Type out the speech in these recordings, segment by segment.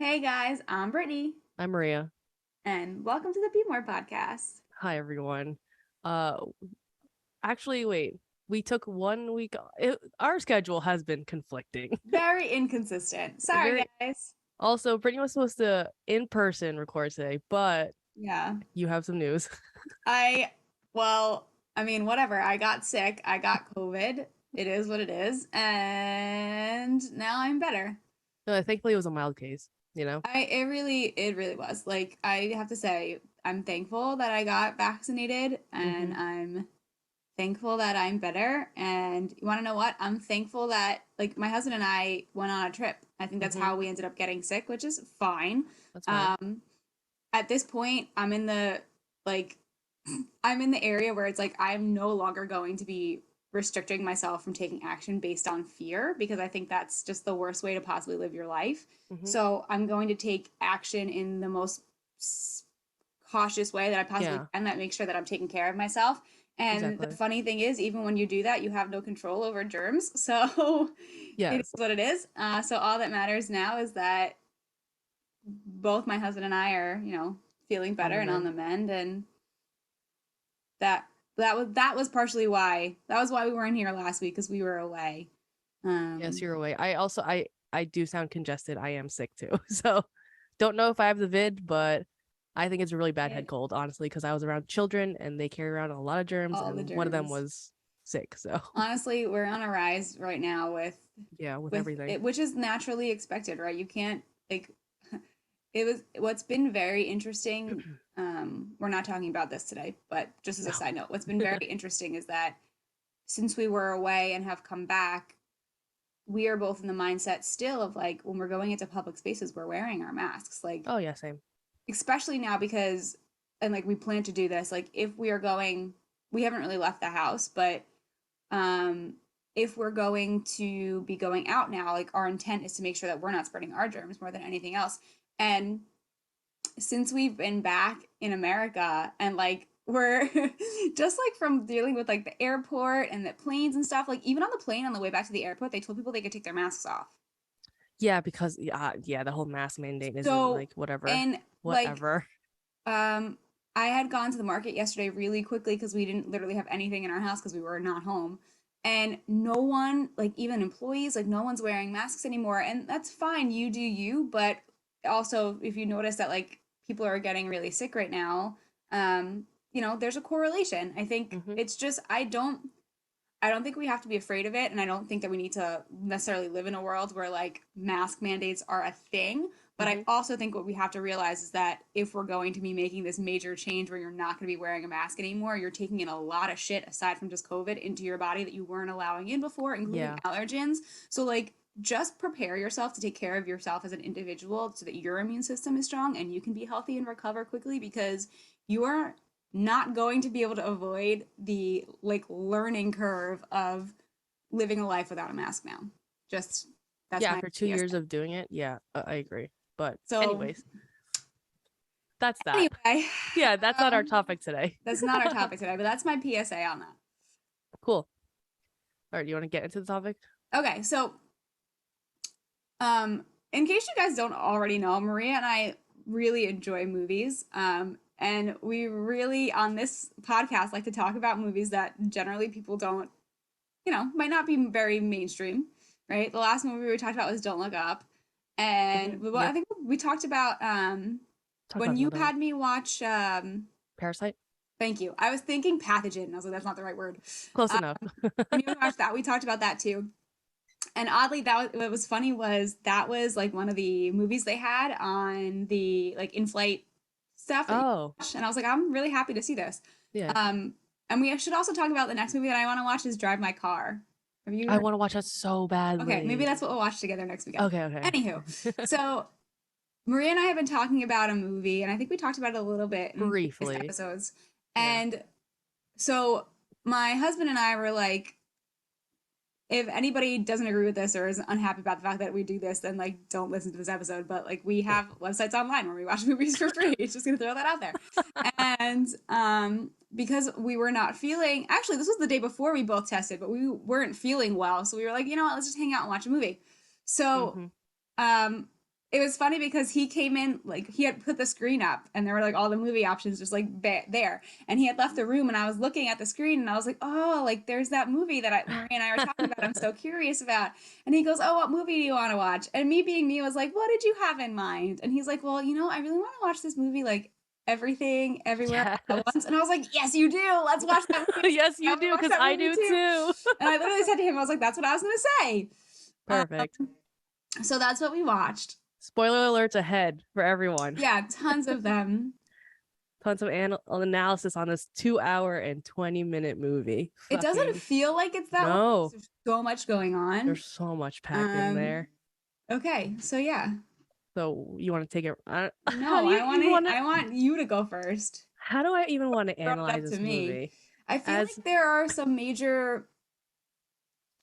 Hey guys, I'm Brittany, I'm Maria. and welcome to the Be More podcast. Hi, everyone. Uh, actually, wait. We took 1 week. Our schedule has been conflicting. Very inconsistent. Sorry, Very. guys. Also, Brittany was supposed to in person record today, but Yeah, you have some news. I, well, I mean, whatever. I got sick. I got COVID. It is what it is, and now I'm better. Thankfully, it was a mild case. You know. It really was. Like, I have to say, I'm thankful that I got vaccinated, and Mm-hmm. I'm thankful that I'm better. And you want to know what? I'm thankful that like my husband and I went on a trip. I think that's Mm-hmm. how we ended up getting sick, which is fine. That's fine. Um, at this point, like I'm in the area where it's like I'm no longer going to be restricting myself from taking action based on fear because I think that's just the worst way to possibly live your life. Mm-hmm. So I'm going to take action in the most cautious way that I possibly Yeah. can that makes sure that I'm taking care of myself. And the Exactly. funny thing is, even when you do that, you have no control over germs. So it is Yes. what it is. So all that matters now is that both my husband and I are, feeling On better the and on mend. the mend. And that that was partially why we weren't here last week because we were away. Yes, Um, you're away. I do sound congested. I am sick too. So don't know if I have the vid, but I think it's a really bad head it, cold, honestly, because I was around children and they carry around a lot of germs, all the and one of them germs. was sick. So Honestly, we're on a rise right now yeah, with with everything. it, which is naturally expected, right? You can't like it was what's been very interesting. We're not talking about this today, but just as a No. side note, what's been very interesting is that since we were away and have come back, we are both in the mindset still of like when we're going into public spaces, we're wearing our masks. Like Oh yeah, same. especially now because and like we plan to do this, like if we are going we haven't really left the house, but um if we're going to be going out now, like our intent is to make sure that we're not spreading our germs more than anything else. And since we've been back in America and like we're just like from dealing with like the airport and the planes and stuff, like even on the plane on the way back to the airport, they told people they could take their masks off. Yeah, because yeah, the whole mask mandate isn't So, like whatever. and like, Whatever. um, I had gone to the market yesterday really quickly because we didn't literally have anything in our house because we were not home. And no one, like even employees, like no one's wearing masks anymore. And that's fine, you do you. But also, if you notice that like people are getting really sick right now, there's a correlation. I think Hmm. it's just, I don't think we have to be afraid of it, and I don't think that we need to necessarily live in a world where like mask mandates are a thing. But I Hmm. also think what we have to realize is that if we're going to be making this major change where you're not going to be wearing a mask anymore, you're taking in a lot of shit aside from just COVID into your body that you weren't allowing in before, including Yeah. allergens. So like just prepare yourself to take care of yourself as an individual so that your immune system is strong and you can be healthy and recover quickly because you are not going to be able to avoid the like learning curve of living a life without a mask now. Just that's Yeah, my after 2 years PSA. of doing it, yeah, I agree. But So anyways, that's that. anyway, Yeah, that's not our um, topic today. that's not our topic today, but that's my PSA on that. Cool. All right, you want to get into the topic? Okay, so in case you guys don't already know, Maria and I really enjoy movies. And we really on this podcast like to talk about movies that generally people don't, might not be very mainstream, right? The last movie we talked about was Don't Look Up. And I Yep. think we talked about Talk when about you another one. had me watch Parasite. thank you. I was thinking pathogen. And I was like, that's not the right word. Close Um, enough. when you watched that, we talked about that too. And oddly, that was what was funny was that was like one of the movies they had on the like in-flight stuff that you Oh, watch. And I was like, I'm really happy to see this. yeah. Um, and we should also talk about the next movie that I want to watch is Drive My Car. Have you I heard? want to watch that so Okay, maybe badly. that's what we'll watch together next weekend. Okay, okay. Anywho, so Maria and I have been talking about a movie, and I think we talked about it a little bit in previous Briefly. episodes. Yeah. And so my husband and I were like, if anybody doesn't agree with this or is unhappy about the fact that we do this, then like don't listen to this episode. But like we have websites online where we watch movies for free. It's just gonna throw that out there. And because we were not feeling actually this was the day before we both tested, but we weren't feeling well. So we were like, you know what, let's just hang out and watch a movie. So Hmm. um it was funny because he came in, like he had put the screen up and there were like all the movie options just like there, and he had left the room and I was looking at the screen and I was like, oh, like there's that movie that Marie and I were talking about, I'm so curious about. And he goes, oh, what movie do you want to watch? And me being me was like, what did you have in mind? And he's like, well, I really want to watch this movie, like Everything Everywhere at Yes. Once. And I was like, yes you do, let's watch that movie. Yes, I you want to do, watch because that I movie do too. too. And I literally said to him, I was like, that's what I was gonna say. Perfect. So that's what we watched. Spoiler alerts ahead for everyone. Yeah, tons of them. Tons of analysis on this 2 hour and 20-minute movie. It doesn't Fucking feel like it's that long because no. there's so much going on. There's so much packed in Um, there. okay, so yeah. So you want to take it? How No, do you even want to? I want you to go first. How do I even want to Brought it analyze up to this me. movie? I feel As like there are some major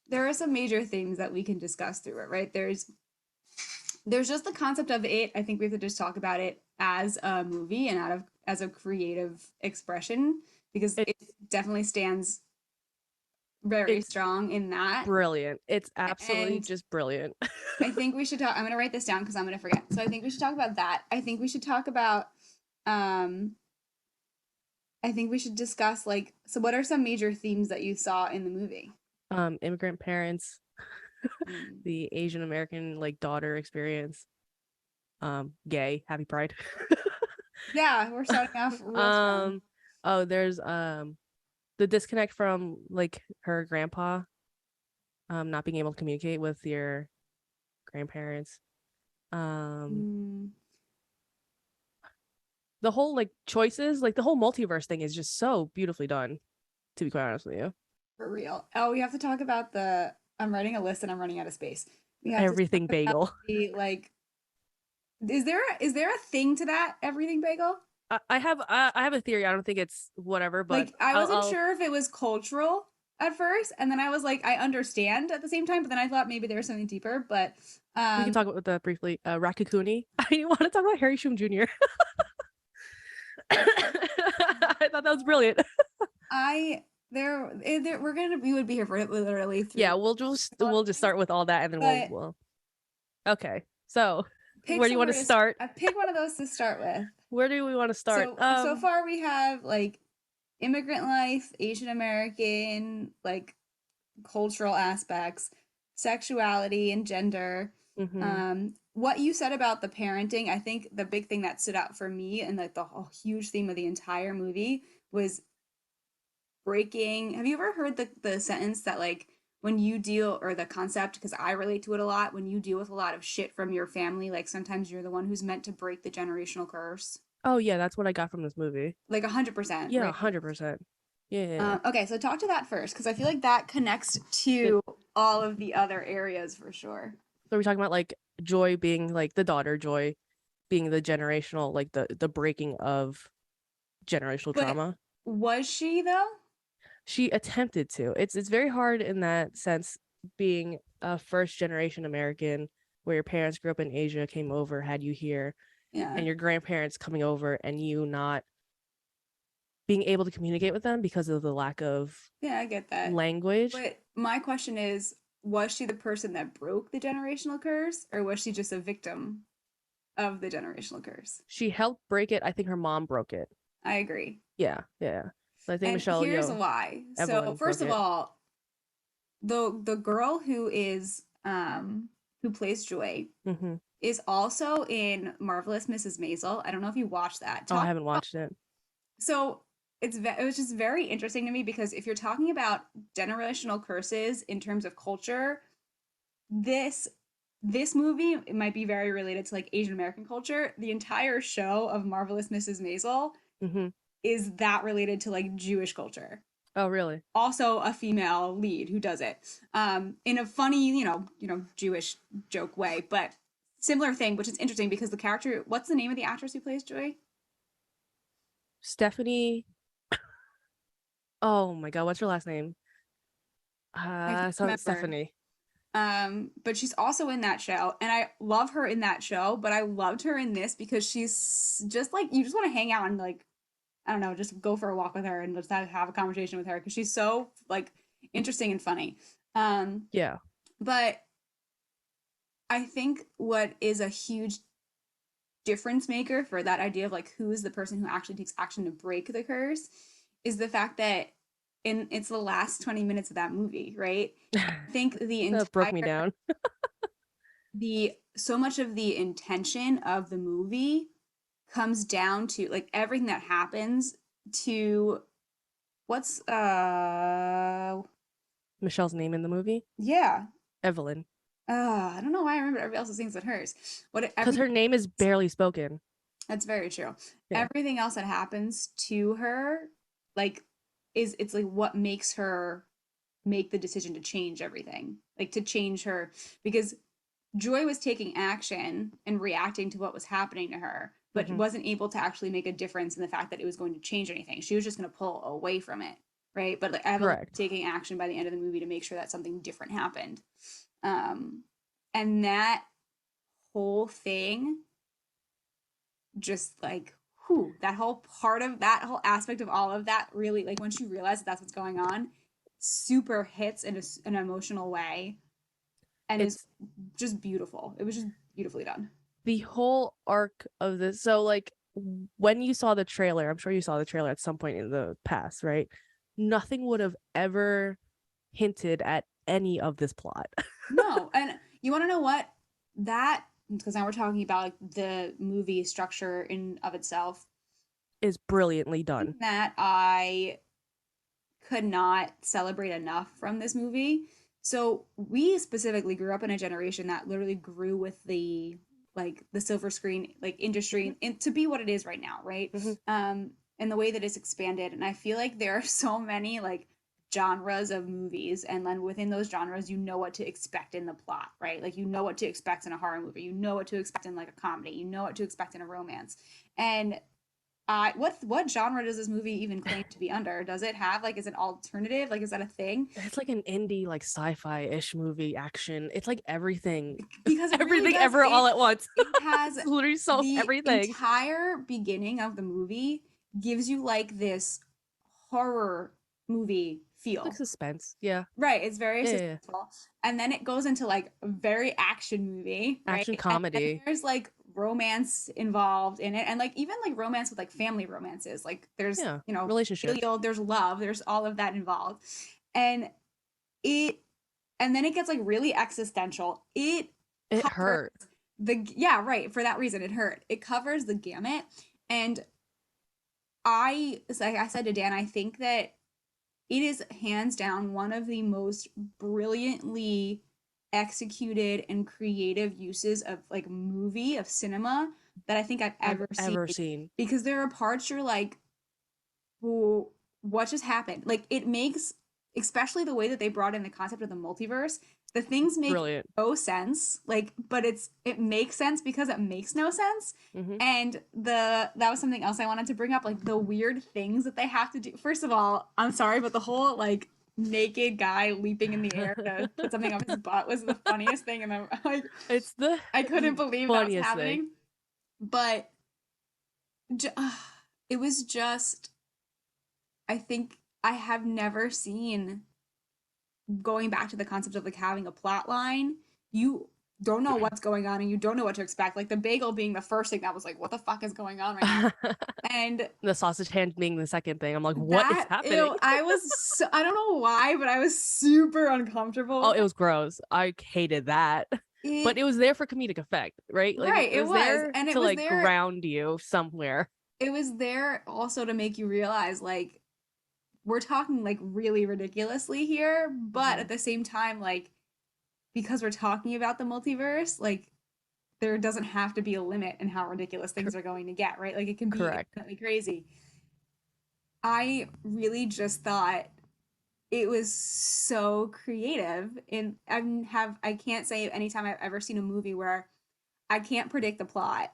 themes that we can discuss through it, right? There's just the concept of it. I think we have to just talk about it as a movie and as a creative expression, because it, it definitely stands very it's strong in that. brilliant. It's absolutely And just brilliant. I think we should talk. I'm going to write this down because I'm going to forget. So I think we should talk about that. I think we should talk about. Um, I think we should discuss, like, so what are some major themes that you saw in the movie? Immigrant parents, Mm. the Asian American like daughter experience. Gay, happy Pride. Yeah, we're starting off real strong. Oh, there's the disconnect from like her grandpa, not being able to communicate with your grandparents. Um, Mm, the whole like choices, like the whole multiverse thing is just so beautifully done, to be quite honest with you. for real. Oh, we have to talk about the. I'm writing a list and I'm running out of space. We have to talk Everything about bagel. the, like. Is there a thing to that everything bagel? I have a theory. I don't think it's whatever, but Like, I wasn't I'll sure if it was cultural at first, and then I was like, I understand at the same time, but then I thought maybe there was something deeper. But we can talk about that briefly. Rakakuni. I want to talk about Harry Shum Jr. I thought that was brilliant. we would be here for literally Yeah, 3 we'll just start with all that, and then but we'll okay. So pick where do you want somewhere to start? I pick one of those to start with. Where do we want to start? So far we have like immigrant life, Asian American, like cultural aspects, sexuality and gender. Mm-hmm. What you said about the parenting, I think the big thing that stood out for me and like the whole huge theme of the entire movie was breaking. Have you ever heard the sentence that, like, when you deal, or the concept, because I relate to it a lot, when you deal with a lot of shit from your family, like sometimes you're the one who's meant to break the generational curse. Oh yeah, that's what I got from this movie. Like 100%, Yeah, right? 100%. Yeah. Okay, so talk to that first because I feel like that connects It, to all of the other areas for sure. so we're talking about like Joy being like the daughter, Joy being the generational, like the breaking of generational But trauma. was she though? She attempted to. It's very hard in that sense, being a first generation American where your parents grew up in Asia, came over, had you here, Yeah. and your grandparents coming over and you not being able to communicate with them because of the lack of Yeah, I get that. language. But my question is, was she the person that broke the generational curse, or was she just a victim of the generational curse? She helped break it. I think her mom broke it. I agree. Yeah, yeah. So I think And Michelle, here's why. So Evelyn first broke of it. all, the girl who plays Joy Mm-hmm. is also in Marvelous Mrs. Maisel. I don't know if you watched that. Oh, I Talk haven't about, watched it. so it was just very interesting to me because if you're talking about generational curses in terms of culture, this movie, it might be very related to like Asian American culture. The entire show of Marvelous Mrs. Maisel Mm-hmm. is that related to like Jewish culture. Oh, really? Also a female lead who does it in a funny, Jewish joke way, but similar thing, which is interesting because the character, what's the name of the actress who plays Joy? Stephanie. Oh my God, what's her last name? I can't So remember. Stephanie. But she's also in that show, and I love her in that show, but I loved her in this because she's just like, you just want to hang out and like, I don't know, just go for a walk with her and just have a conversation with her because she's so like interesting and funny. Yeah. But I think what is a huge difference maker for that idea of like who is the person who actually takes action to break the curse is the fact that in it's the last 20 minutes of that movie, right? I think the That broke me entire down. the so much of the intention of the movie comes down to like everything that happens to what's Michelle's name in the movie, yeah. Evelyn, I don't know why I remember everybody else's things but hers. What because her everything name is barely spoken. That's very true. Yeah, Everything else that happens to her, like, is it's like what makes her make the decision to change everything, like to change her, because Joy was taking action and reacting to what was happening to her, but hmm wasn't able to actually make a difference in the fact that it was going to change anything. She was just going to pull away from it, right? But like Evelyn was correct. taking action by the end of the movie to make sure that something different happened. Um, and that whole thing just like whew, that whole part of that whole aspect of all of that really like once you realize that that's what's going on, super hits in an emotional way and is It's just beautiful. It was just beautifully done. the whole arc of this. So, like, when you saw the trailer, I'm sure you saw the trailer at some point in the past, right? Nothing would have ever hinted at any of this plot. No, and you want to know what that because now we're talking about like the movie structure in of itself. Is brilliantly done. That I could not celebrate enough from this movie. So we specifically grew up in a generation that literally grew with the like the silver screen like hmm industry and to be what it is right now, right? hmm And the way that it's expanded. And I feel like there are so many like genres of movies and then within those genres you know what to expect in the plot, right? Like you know what to expect in a horror movie, you know what to expect in like a comedy, you know what to expect in a romance. And what genre does this movie even claim to be under? Does it have like is it alternative? Like is that a thing? It's like an indie, like sci-fi-ish movie action. It's like everything, Because it really everything does. ever all at once. It has It's literally so the everything. entire beginning of the movie gives you like this horror movie Like feel. suspense. Yeah. Right, it's very Yeah. suspenseful. And then it goes into like a very action movie, right? Action And then comedy. there's like romance involved in it and like even like romance with like family romances. Like there's, Yeah. you know, Relationships. filial, there's love, there's all of that involved. And it and then it gets like really existential. It It covers hurt. yeah, right, for that reason it hurt. It covers the gamut and like I said to Dan, I think that it is hands down one of the most brilliantly executed and creative uses of like movie of cinema that I think I've I've ever seen ever seen. because there are parts you're like, well, what just happened? Like it makes, especially the way that they brought in the concept of the multiverse, the things make Brilliant. no sense. Like, but it makes sense because it makes no sense. hmm And that was something else I wanted to bring up, like the weird things that they have to do. First of all, I'm sorry, but the whole like naked guy leaping in the air to put something up his butt was the funniest thing, and I'm like, It's the I couldn't believe that was funniest thing. happening. But it was just I think I have never seen going back to the concept of like having a plot line. You don't know what's going on and you don't know what to expect. Like the bagel being the first thing that was like, what the fuck is going on right now? And The sausage hand being the second thing. I'm like, what is that, happening? ew, I don't know why, but I was super uncomfortable Oh, with it that. was gross. I hated that. But It, it was there for comedic effect, right? Like right, it it was was. there And to like ground you somewhere. it was there also to make you realize like, we're talking like really ridiculously here, but hmm at the same time, like, because we're talking about the multiverse, like there doesn't have to be a limit in how ridiculous things are going to get, right? Like it can be Correct. infinitely crazy. I really just thought it was so creative and I can't say anytime I've ever seen a movie where I can't predict the plot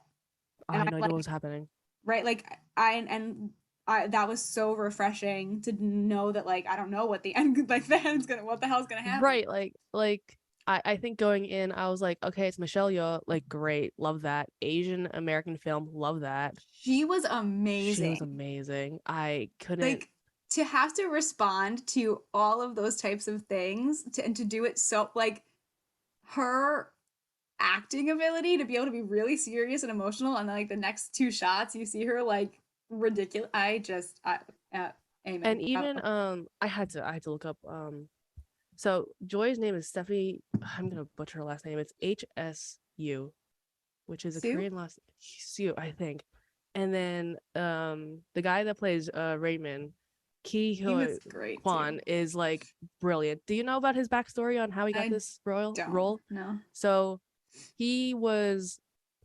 I and had I no idea what was like happening. right like I that was so refreshing to know that like I don't know what the end like the end's gonna what the hell's gonna happen. Right, like I think going in, I was like, okay, it's Michelle Yeoh, like great, love that. Asian American film, love that. She was She was amazing. amazing. I couldn't Like to have to respond to all of those types of things and to do it so like her acting ability to be able to be really serious and emotional, and then like the next two shots you see her like ridiculous. And Amen. even I had to look up so Joy's name is Stephanie. I'm gonna butcher her last name. It's HSU, which is a Sue, Korean last Sue, I think. And then the guy that plays Raymond, Ki he Hyo was great too. Kwan, is like brilliant. Do you know about his backstory on how he got I this royal don't role? know. So he was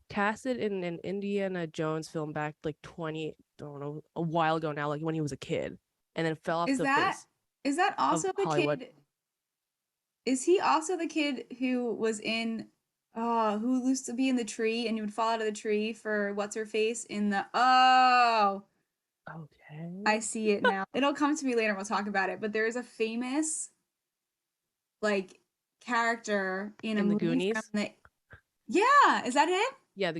casted in an Indiana Jones film back like 20, don't know, a while ago now, like when he was a kid, and then fell off Is the that face is that of also the Hollywood. kid? Is he also the kid who was in who used to be in the tree and you would fall out of the tree for what's her face in the I Okay. see it now. It'll come to me later and we'll talk about it. But there is a famous like character in a In the movie from Goonies. the Yeah, is that him? Yeah,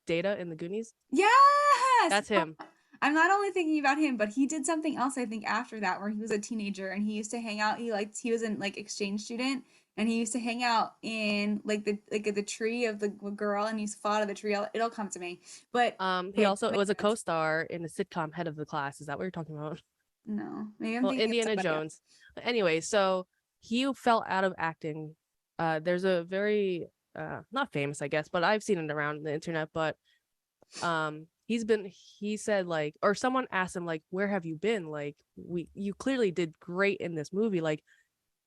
Data in the Goonies. Yes. That's him. I'm not only thinking about him, but he did something else I think after that where he was a teenager and he used to hang out. He was an like exchange student and he used to hang out in the tree of the girl and he used to fall out of the tree. It'll come to me. But He okay, also that was makes a sense. co-star in the sitcom Head of the Class. Is that what you're talking about? No, maybe I'm Well, thinking of Indiana somebody else. Jones. Anyway, so he fell out of acting. There's a very not famous, I guess, but I've seen it around the internet. But he said like, or someone asked him like, where have you been? Like, you clearly did great in this movie. Like,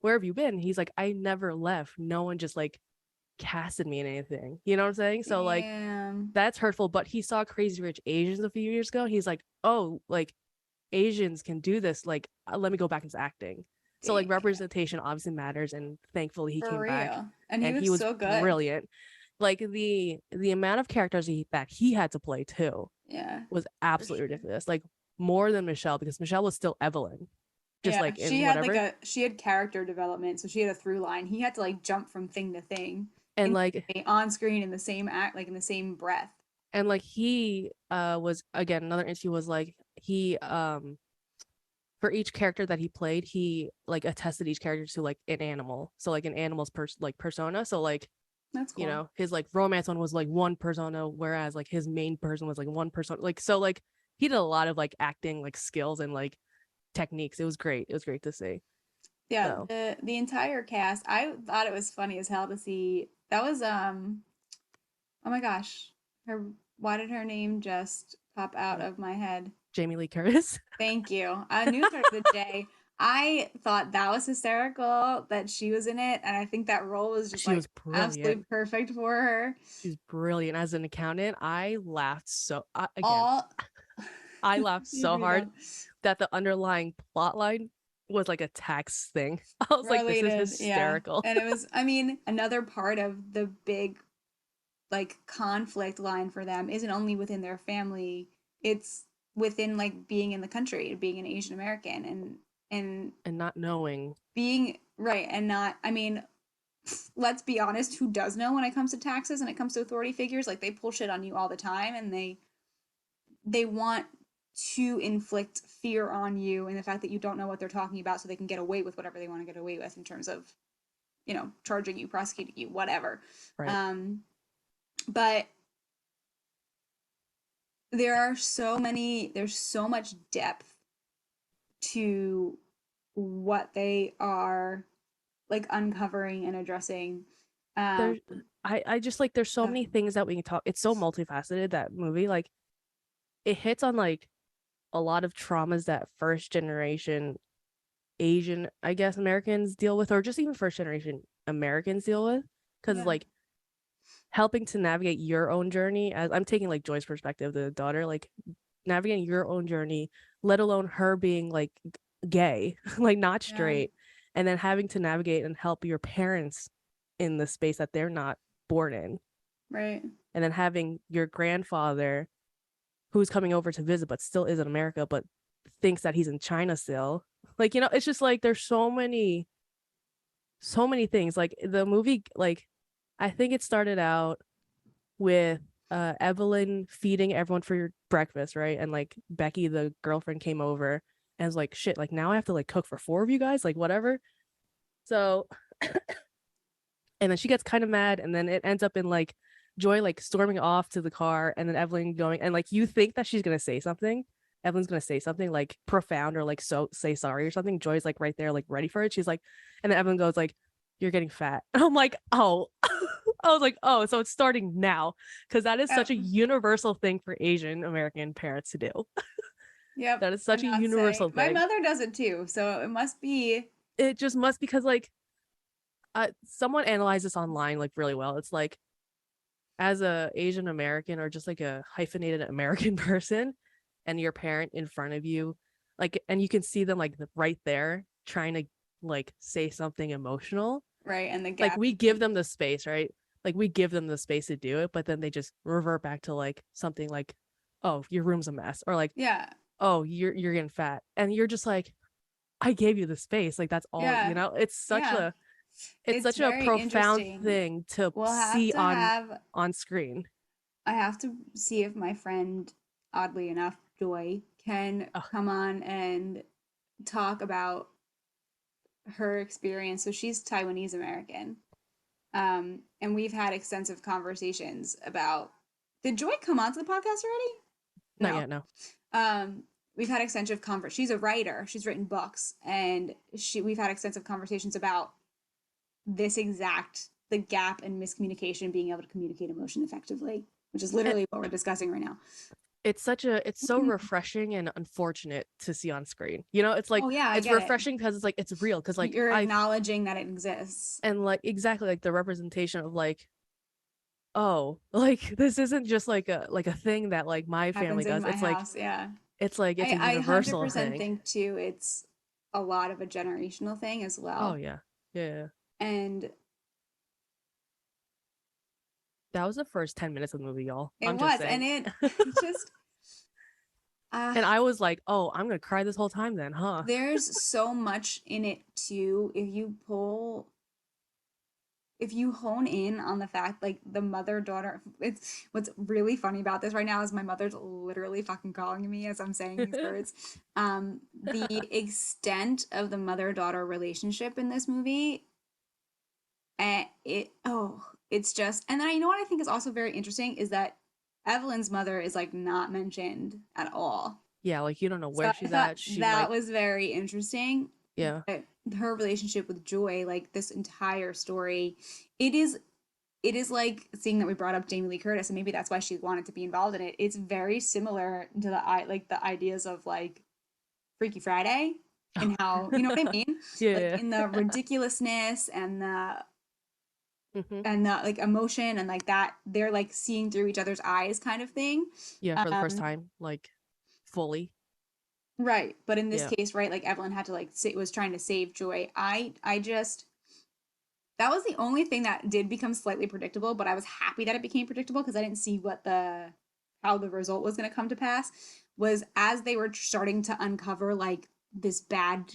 where have you been? He's like, I never left. No one just like casted me in anything. You know what I'm saying? So like Damn. that's hurtful. But he saw Crazy Rich Asians a few years ago. He's like, oh, like Asians can do this. Like, let me go back into acting. So like Damn. representation obviously matters, and thankfully he For came back, real. And he and was he was so good. brilliant. Like the amount of characters that he had to play too Yeah, was for absolutely sure. ridiculous. Like more than Michelle, because Michelle was still Evelyn, just Yeah, like she in had like whatever. she had character development, so she had a through line. He had to like jump from thing to thing And in like on screen in the same act, like in the same breath. he was again another issue was like he for each character that he played, he like attested each character to like an animal. So like an animal's persona. So like, That's you cool. know, his like romance one was like one persona, whereas like his main person was like one person. Like so like he did a lot of like acting like skills and like techniques. It was great. It was great to see. Yeah, So the entire cast, I thought it was funny as hell to see. That was oh my gosh. Her why did her name just pop out uh, of my head? Jamie Lee Curtis. Thank you. I knew it started with a J. I thought that was hysterical that she was in it, and I think that role was just She like was brilliant. absolutely perfect for her. She's brilliant as an accountant. I laughed so again. All I laughed you so breathe hard out. that the underlying plot line was like a tax thing. I was like, this is Related, yeah. hysterical. And it was, I mean, another part of the big like conflict line for them isn't only within their family, it's within like being in the country, being an Asian American and And not knowing. being right and not, I mean, let's be honest, who does know when it comes to taxes and it comes to authority figures? Like they pull shit on you all the time and they want to inflict fear on you and the fact that you don't know what they're talking about so they can get away with whatever they want to get away with in terms of, you know, charging you, prosecuting you, whatever. Right. But there's so much depth to what they are like uncovering and addressing. Um, There I just like there's so uh, many things that we can talk. It's so multifaceted, that movie. Like it hits on like a lot of traumas that first generation Asian, I guess, Americans deal with, or just even first generation Americans deal with. Because yeah, like helping to navigate your own journey, as I'm taking like Joy's perspective, the daughter, like navigating your own journey, let alone her being like gay, like not yeah, straight, and then having to navigate and help your parents in the space that they're not born in, right, and then having your grandfather who's coming over to visit but still is in America but thinks that he's in China still. Like, you know, it's just like there's so many things. Like the movie, like I think it started out with Evelyn feeding everyone for your breakfast, right? And like Becky, the girlfriend, came over and was like, shit, like now I have to like cook for four of you guys, like whatever. So And then she gets kind of mad, and then it ends up in like Joy like storming off to the car, and then Evelyn going, and like you think that she's gonna say something. Evelyn's gonna say something like profound or like so say sorry or something. Joy's like right there, like ready for it. She's like, and then Evelyn goes like, "You're getting fat." And I'm like, oh, I was like, oh, so it's starting now, because that is such a universal thing for Asian American parents to do. Yep. That is I'm such a not saying universal my thing. mother does it too, so it must be. It just must, because like someone analyzed this online like really well. It's like, as a Asian American or just like a hyphenated American person, and your parent in front of you, like, and you can see them like right there trying to like say something emotional, Right, and the like gap. we give them the space, right? Like we give them the space to do it, but then they just revert back to like something like, oh, your room's a mess, or like, Yeah, oh, you're getting fat, and you're just like, I gave you the space, like that's all, yeah, yeah. it's It's such a very profound interesting. thing to We'll have see to have. on screen. I have to see if my friend, oddly enough, Joy, can Oh, come on and talk about her experience. So she's Taiwanese American. And we've had extensive conversations about. Did Joy come onto the podcast already? not No. yet, no. Um, we've had extensive She's a writer. She's written books, and we've had extensive conversations about this exact the gap in miscommunication, being able to communicate emotion effectively, which is And literally what we're discussing right now. it's so refreshing and unfortunate to see on screen. You know, it's like Oh yeah, I it's get it. refreshing because it's like it's real, because like You're I acknowledging that it exists. and like exactly like the representation of like, oh, like this isn't just like a thing that like my family Happens in does. my house. Yeah. It's like it's a I universal 100% thing. think too it's a lot of a generational thing as Oh well. yeah. Yeah. And That was the first 10 minutes of the movie, y'all. it I'm just was, and saying. it just uh And I was like, oh, I'm gonna cry this whole time then, huh? there's so much in it too. If you hone in on the fact, like the mother daughter, it's what's really funny about this right now is my mother's literally fucking calling me as I'm saying these words. The extent of the mother daughter relationship in this movie, and it's just, and then you know what I think is also very interesting is that Evelyn's mother is like not mentioned at all. Yeah, like you don't know So where I she's thought at. She that might, was very interesting. yeah. But her relationship with Joy, like this entire story, it is it is like seeing that we brought up Jamie Lee Curtis, and maybe that's why she wanted to be involved in it. It's very similar to the ideas of like Freaky Friday and how you know what I mean, like Yeah. in the ridiculousness Hmm. and the like emotion and like that they're like seeing through each other's eyes kind of thing. Yeah, for the first Um, time, like fully. right, but in this Yeah. case, right, like Evelyn had to like was trying to save Joy. I just that was the only thing that did become slightly predictable, but I was happy that it became predictable because I didn't see what the how the result was going to come to pass. Was as they were starting to uncover like this bad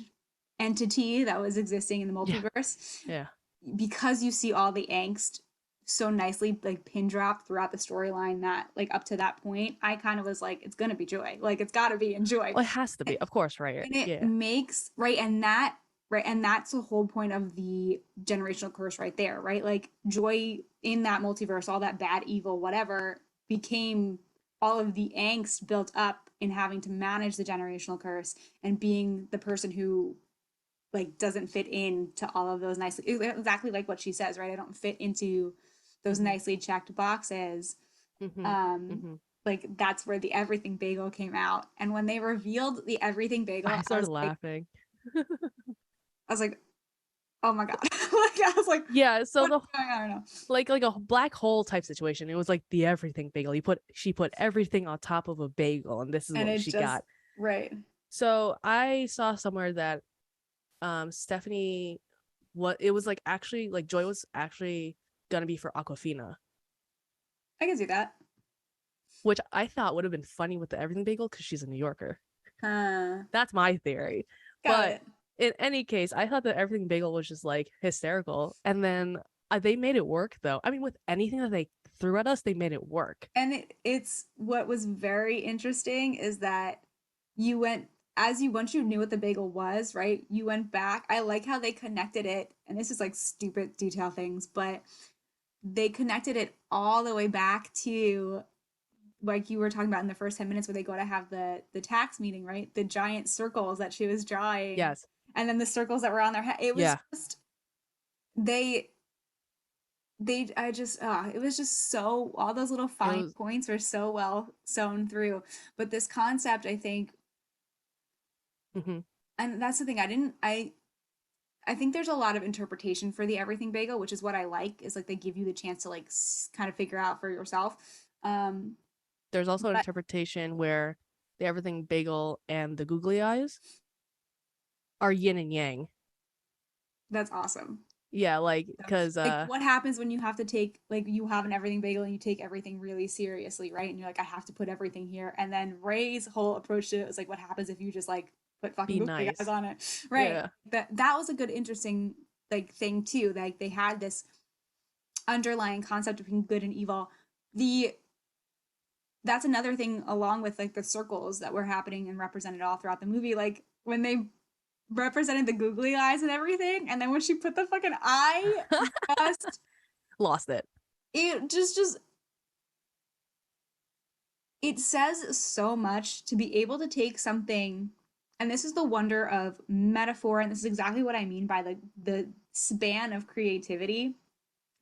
entity that was existing in the Yeah. multiverse, Yeah. because you see all the angst so nicely like pin dropped throughout the storyline that like up to that point, I kind of was like, it's gonna be Joy, like it's got to be in Joy, Well, it has to be, of course, right? and it Yeah. makes right and that right and that's the whole point of the generational curse right there, right? Like Joy in that multiverse, all that bad evil whatever became all of the angst built up in having to manage the generational curse and being the person who like doesn't fit in to all of those nicely exactly like what she says, right? I don't fit into those Hmm. nicely checked boxes. Hmm. um Hmm. like that's where the everything bagel came out, and when they revealed the everything bagel I started laughing. I was like, oh my god. Like I was like, Yeah, so what's the going on right now? like a black hole type situation. It was like the everything bagel. She put everything on top of a bagel, and this is And what it she just got. right. So I saw somewhere that Stephanie, what it was like actually like Joy was actually gonna be for Aquafina, I can see that. which I thought would have been funny with the everything bagel because she's a New Yorker. uh That's my theory. Got But it. in any case, I thought that everything bagel was just like hysterical, and then they made it work though. I mean, with anything that they threw at us, they made it work. And it's what was very interesting is that you went once you knew what the bagel was, right? You went back. I like how they connected it, and this is like stupid detail things, but they connected it all the way back to like you were talking about in the first 10 minutes where they go to have the tax meeting, right? The giant circles that she was drawing, Yes. and then the circles that were on their head. It was Yeah. just they I just it was just so, all those little It fine was. points were so well sewn through. But this concept, I think, Mhm. and that's the thing, I think there's a lot of interpretation for the everything bagel, which is what I like, is like they give you the chance to like kind of figure out for yourself. Um, There's also an but interpretation where the everything bagel and the googly eyes are yin and yang. that's awesome. Yeah, like So, because like, what happens when you have to take, like, you have an everything bagel and you take everything really seriously, right? And you're like, I have to put everything here. And then Ray's whole approach to it was like, what happens if you just like put fucking be googly eyes nice. on it, right? Yeah. That was a good, interesting like thing too. Like they had this underlying concept between good and evil. The That's another thing along with like the circles that were happening and represented all throughout the movie. Like when they represented the googly eyes and everything, and then when she put the fucking eye, just Lost it. it just it says so much to be able to take something, and this is the wonder of metaphor, and this is exactly what I mean by the span of creativity,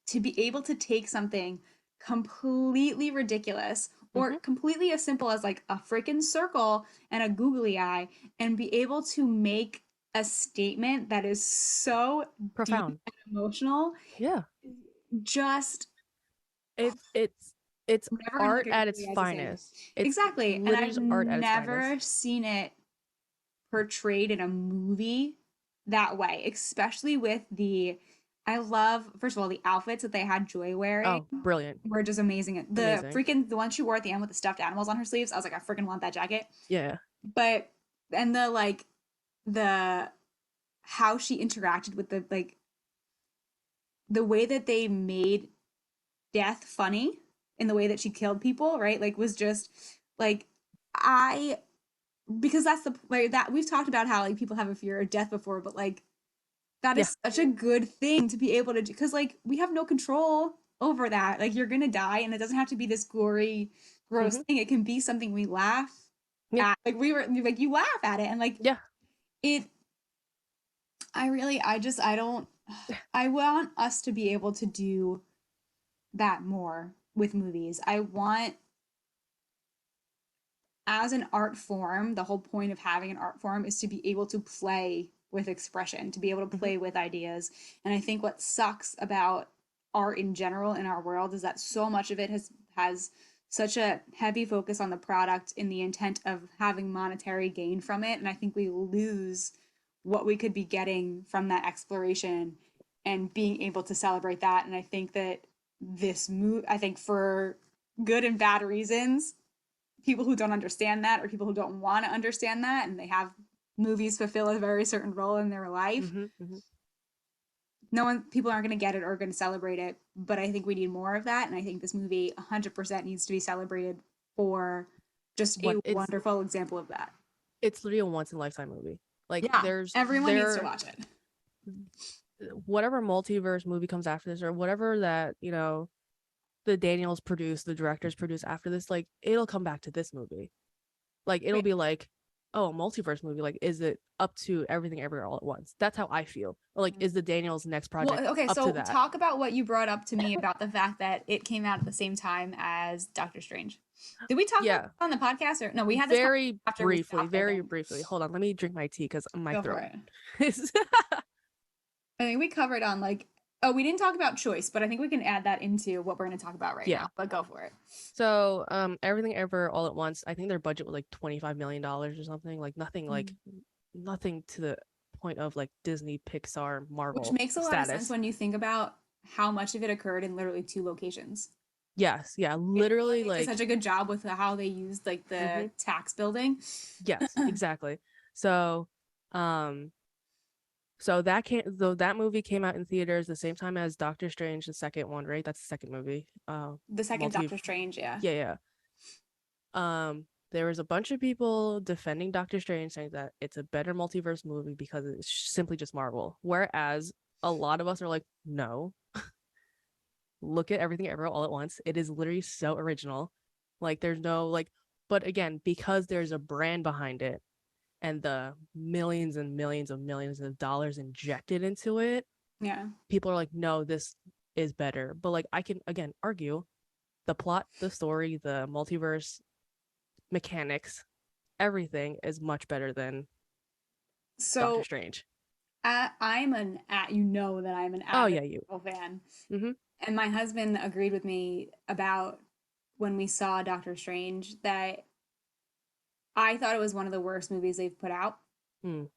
to be able to take something completely ridiculous or Hmm. completely as simple as like a freaking circle and a googly eye, and be able to make a statement that is so deep Profound. and emotional. Yeah. Just, It's I'm never gonna look art at at googly its eyes the same. finest. It's Exactly. And literally I've just art at its finest. never seen it portrayed in a movie that way, especially with the, I love, first of all, the outfits that they had Joy wearing Oh, brilliant. were just amazing. Amazing. The one she wore at the end with the stuffed animals on her sleeves, I was like, I freaking want that jacket. Yeah. But and the like the how she interacted with the like the way that they made death funny in the way that she killed people, right? Like was just like, I, because that's the like that we've talked about how like people have a fear of death before, but like that Yeah. is such a good thing to be able to do, because like we have no control over that. Like you're gonna die, and it doesn't have to be this gory, gross Hmm. thing. It can be something we laugh Yeah. at. Like we were like, you laugh at it, and like Yeah. it. I don't. I want us to be able to do that more with movies. I want, as an art form, the whole point of having an art form is to be able to play with expression, to be able to Hmm. play with ideas. And I think what sucks about art in general in our world is that so much of it has such a heavy focus on the product in the intent of having monetary gain from it. And I think we lose what we could be getting from that exploration and being able to celebrate that. And I think that I think for good and bad reasons, people who don't understand that, or people who don't want to understand that, and they have movies fulfill a very certain role in their life, Hmm. Hmm. no one, people aren't going to get it or going to celebrate it. But I think we need more of that, and I think this movie 100% needs to be celebrated for just a What wonderful example of that. it's literally a once in a lifetime movie. Like Yeah, everyone needs to there watch it. whatever multiverse movie comes after this, or whatever that, the Daniels produce, the directors produce after this, like it'll come back to this movie. Like it'll Right. be like, oh, a multiverse movie. Like, is it up to everything everywhere all at once? That's how I feel. Or, like, is the Daniels next project Well, okay, up to so that? talk about what you brought up to me about the fact that it came out at the same time as Doctor Strange. Did we talk about Yeah, this on the podcast, or no? We had this conversation very after we briefly, stopped, I very think. briefly. Hold on, let me drink my tea because my Go for throat it. is. I think we covered on like, oh, we didn't talk about choice, but I think we can add that into what we're going to talk about right Yeah. now. But go for it. So, everything ever all at once. I think their budget was like $25 million or something. Like nothing to the point of like Disney, Pixar, Which Marvel makes a lot of sense status. when you think about how much of it occurred in literally two locations. Yes, yeah, You know, literally they did like. such a good job with how they used like Hmm. the tax building. Yes, exactly. So, um, so that movie came out in theaters the same time as Doctor Strange, the second one, right? That's the second movie. The second Multi, Doctor Strange, yeah. yeah, yeah. There was a bunch of people defending Doctor Strange, saying that it's a better multiverse movie because it's simply just Marvel. Whereas a lot of us are like, no, look at Everything Everywhere All at Once. It is literally so original. Like, there's no, like, but again, because there's a brand behind it and the millions and millions of dollars injected into it, Yeah. people are like, no, this is better. But like, I can again argue the plot, the story, the multiverse mechanics, everything is much better than Doctor So Strange. I'm you know that I'm an Oh avid yeah, you. Marvel fan, Mm-hmm. and my husband agreed with me about when we saw Doctor Strange that I thought it was one of the worst movies they've put out, Mm.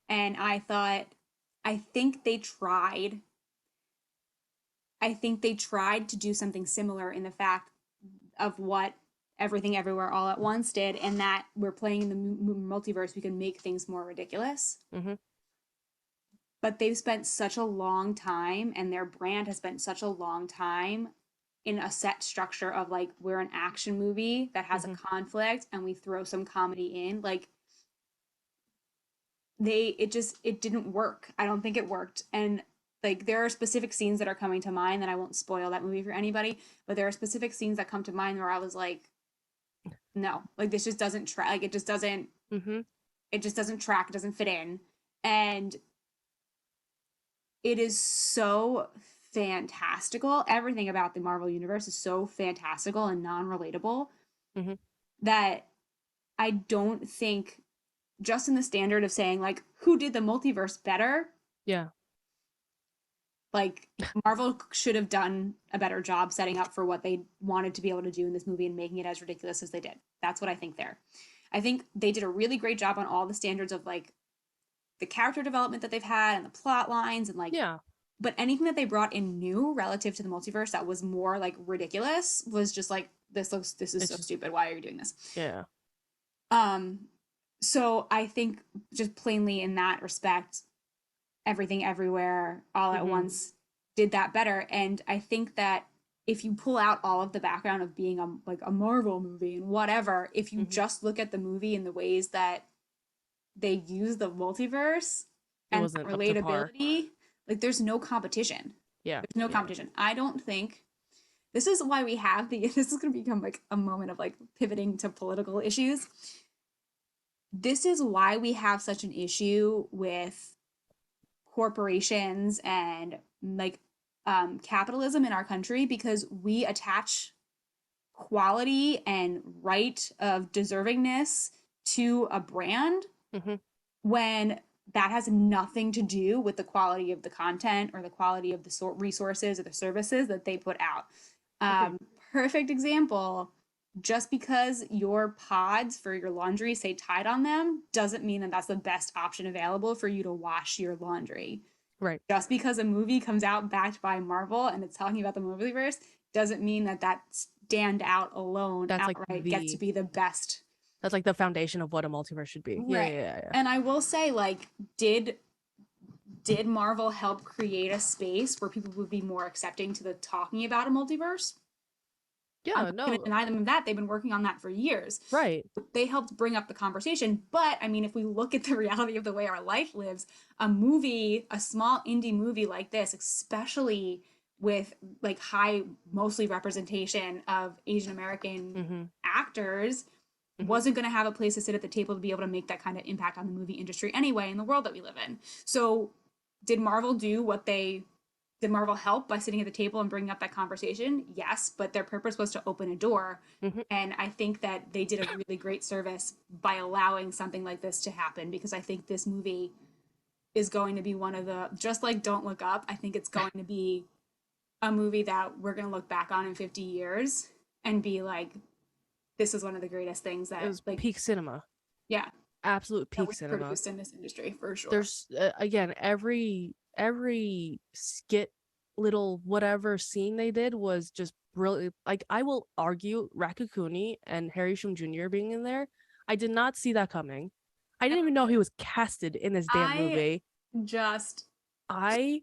and I think they tried. I think they tried to do something similar in the fact of what Everything Everywhere All at Once did, and that we're playing in the multiverse, we can make things more ridiculous. Mm-hmm. But they've spent such a long time, and their brand has spent such a long time in a set structure of like, we're an action movie that has a Mm-hmm. conflict and we throw some comedy in. Like, it didn't work. I don't think it worked. And like, there are specific scenes that are coming to mind that I won't spoil that movie for anybody, but there are specific scenes that come to mind where I was like, no, like this just doesn't track. Like Mm-hmm. it just doesn't track. It doesn't fit in. And it is so fantastical. Everything about the Marvel universe is so fantastical and non-relatable Mm-hmm. that I don't think, just in the standard of saying like who did the multiverse better, Yeah. like Marvel should have done a better job setting up for what they wanted to be able to do in this movie and making it as ridiculous as they did. That's what I think there. I think they did a really great job on all the standards of like the character development that they've had and the plot lines and like, Yeah. but anything that they brought in new relative to the multiverse that was more like ridiculous was just like, this is It's so just stupid, why are you doing this? yeah. um so I think just plainly in that respect, Everything Everywhere All at Mm-hmm. Once did that better. And I think that if you pull out all of the background of being a like a Marvel movie and whatever, if you Mm-hmm. just look at the movie and the ways that they use the multiverse It and that wasn't up to par. relatability, like there's no competition. Yeah. There's no Yeah. competition. I don't think this is why we have the this is going to become like a moment of like pivoting to political issues. This is why we have such an issue with corporations and like capitalism in our country, because we attach quality and right of deservingness to a brand Mm-hmm. when that has nothing to do with the quality of the content or the quality of the resources or the services that they put out. Agreed. Perfect example. Just because your pods for your laundry say Tide on them doesn't mean that that's the best option available for you to wash your laundry. Right. Just because a movie comes out backed by Marvel and it's talking about the multiverse doesn't mean that that stand out alone That's like outright gets to the be the best. that's like the foundation of what a multiverse should be. Yeah. Right. Yeah. Yeah. Yeah. And I will say, like, did Marvel help create a space where people would be more accepting to the talking about a multiverse? I'm Yeah. not going to No. deny them of that. They've been working on that for years. Right. They helped bring up the conversation. But I mean, if we look at the reality of the way our life lives, a movie, a small indie movie like this, especially with like high, mostly representation of Asian American Mm-hmm. actors, Mm-hmm. wasn't going to have a place to sit at the table to be able to make that kind of impact on the movie industry anyway in the world that we live in. So, did Marvel do what they did Marvel help by sitting at the table and bringing up that conversation? Yes, but their purpose was to open a door. Mm-hmm. And I think that they did a really great service by allowing something like this to happen, because I think this movie is going to be one of the, just like Don't Look Up, I think it's going to be a movie that we're going to look back on in 50 years and be like, this is one of the greatest things It that, was like, peak cinema. yeah, Absolute that peak we've cinema. produced in this industry for sure. There's again every skit, little whatever scene they did was just brilliant. Like, I will argue Rakukuni and Harry Shum Jr. being in there, I did not see that coming. I didn't even know he was casted in this damn I movie. just I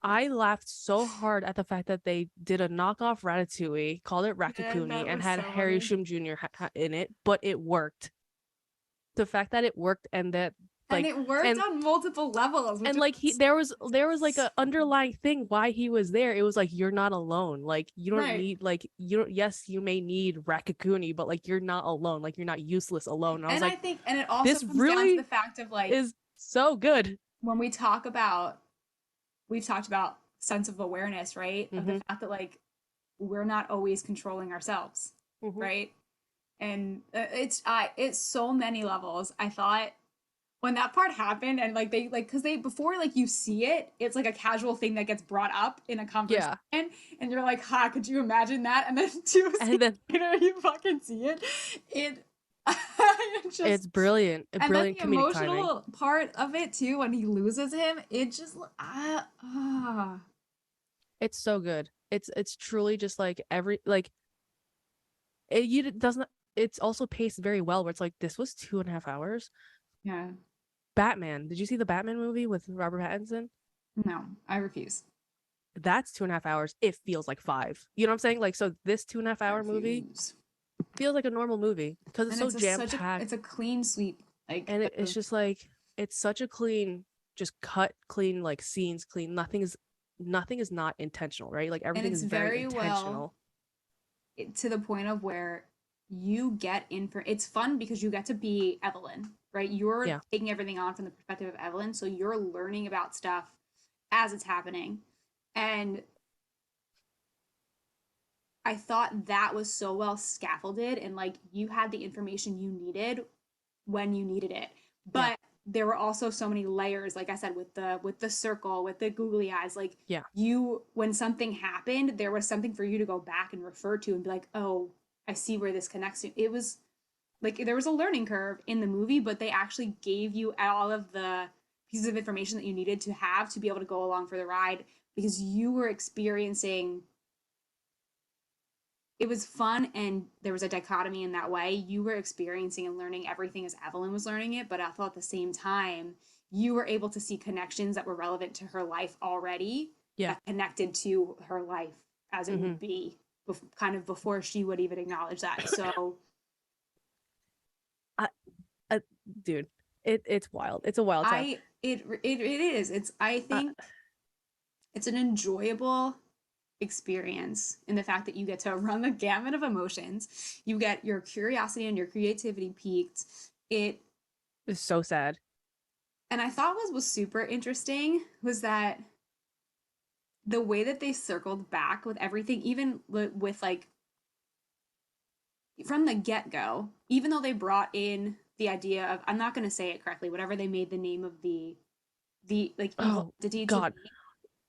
I laughed so hard at the fact that they did a knockoff Ratatouille, called it Yeah, Raccacoonie, that and was had so Harry funny. Shum Jr. In it, but it worked. The fact that it worked and that And like it worked and on multiple levels, which and like is there was like so a underlying thing why he was there. It was like you're not alone. Like you don't right. need like you don't yes, you may need Raccacoonie, but like you're not alone. Like you're not useless alone. And I was And I like, think, and it also this comes down to the really fact of like is so good. when we talk about, we've talked about sense of awareness, right? Of the Mm-hmm. fact that like we're not always controlling ourselves, Mm-hmm. right? And it's so many levels. I thought when that part happened and like they like because they before like you see it, it's like a casual thing that gets brought up in a conversation, Yeah. and you're like, "Ha, could you imagine that?" And then 2 scenes And then later, you fucking see it. It, it just it's brilliant. and then Brilliant the comedic timing. emotional part of it too when he loses him, it just It's so good. It's truly just like every like it you doesn't it's also paced very well where it's like this was 2.5 hours. yeah. Batman. Did you see the Batman movie with Robert Pattinson? No, I refuse. That's 2.5 hours. It feels like five. You know what I'm saying? Like, so this two and a half I hour movie refuse. feels like a normal movie because it's And so it's a jam such a packed. it's a clean sweep like And it's of, just like, it's such a clean, just cut clean, like scenes clean. Nothing is not intentional, right? Like and everything it's is very very well intentional. to the point of where you get in for it's fun because you get to be Evelyn, right? You're Yeah. taking everything on from the perspective of Evelyn, so you're learning about stuff as it's happening. And I thought that was so well scaffolded and like you had the information you needed when you needed it. Yeah. But there were also so many layers, like I said, with the circle, with the googly eyes, like Yeah. you when something happened, there was something for you to go back and refer to and be like, oh, I see where this connects to. It was like there was a learning curve in the movie, but they actually gave you all of the pieces of information that you needed to have to be able to go along for the ride because you were experiencing it was fun and there was a dichotomy in that way. You were experiencing and learning everything as Evelyn was learning it, but I thought at the same time, you were able to see connections that were relevant to her life already Yeah. that connected to her life as it Mm-hmm. would be kind of before she would even acknowledge that. So I, I, dude, it's wild. It's a wild time. it is. It's I Uh, think it's an enjoyable experience in the fact that you get to run the gamut of emotions. You get your curiosity and your creativity piqued. It it's so sad. and I thought was super interesting was that the way that they circled back with everything, even with like from the get go, even though they brought in the idea of I'm not going to say it correctly, whatever they made the name of the like evil Oh entity to God. be.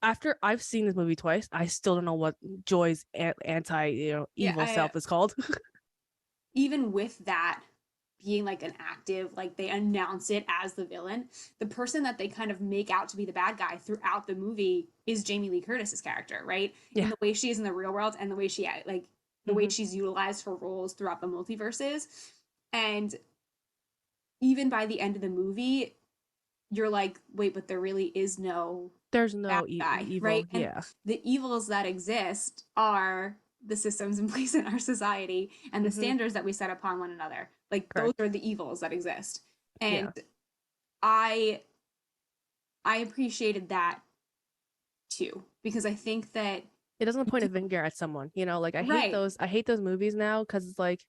After I've seen this movie twice, I still don't know what Joy's anti, Yeah, evil I self is called. even with that being like an active, like they announce it as the villain, the person that they kind of make out to be the bad guy throughout the movie is Jamie Lee Curtis's character, right? In Yeah. the way she is in the real world and the way she like the way Mm-hmm. she's utilized for roles throughout the multiverses. And even by the end of the movie, you're like, wait, but there really is no There's bad no guy, right? evil. And Yeah. the evils that exist are the systems in place in our society and the Mm-hmm. standards that we set upon one another. Like those Correct. are the evils that exist. And Yeah. I I appreciated that too because I think that It doesn't you point do a finger at someone. Like right. I hate those movies now because it's like,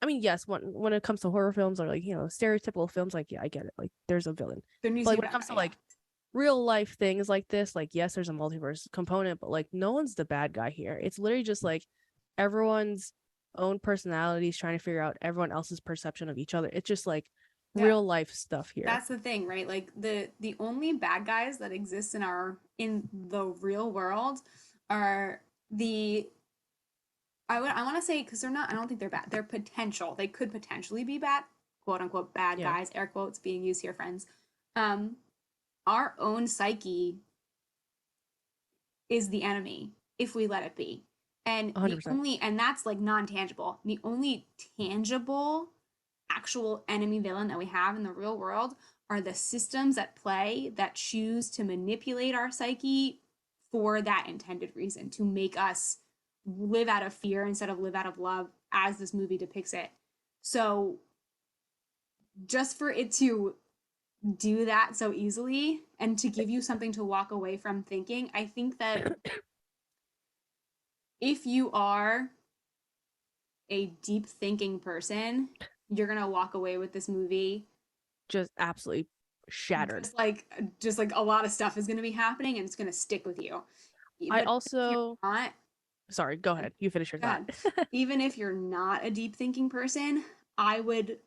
I mean, yes, when it comes to horror films or like stereotypical films, like yeah, I get it. Like there's a villain, There needs but to like be when it bad comes to guy, yeah. like real life things like this, like yes, there's a multiverse component, but like no one's the bad guy here. It's literally just like everyone's own personalities trying to figure out everyone else's perception of each other. It's just like Yeah. real life stuff here. That's the thing, right? Like the only bad guys that exist in the real world are the I want to say because they're not I don't think they're bad. They're potential. They could potentially be bad, quote unquote bad Yeah, guys, air quotes being used here, friends. Um, our own psyche is the enemy if we let it be. And the 100%. only and that's like non-tangible. The only tangible actual enemy villain that we have in the real world are the systems at play that choose to manipulate our psyche for that intended reason, to make us live out of fear instead of live out of love, as this movie depicts it. So just for it to do that so easily and to give you something to walk away from thinking, I think that if you are a deep thinking person, you're gonna walk away with this movie just absolutely shattered. Just like a lot of stuff is gonna be happening and it's gonna stick with you. I But if you're also not, sorry, go ahead. You finish your thought. even if you're not a deep thinking person, I would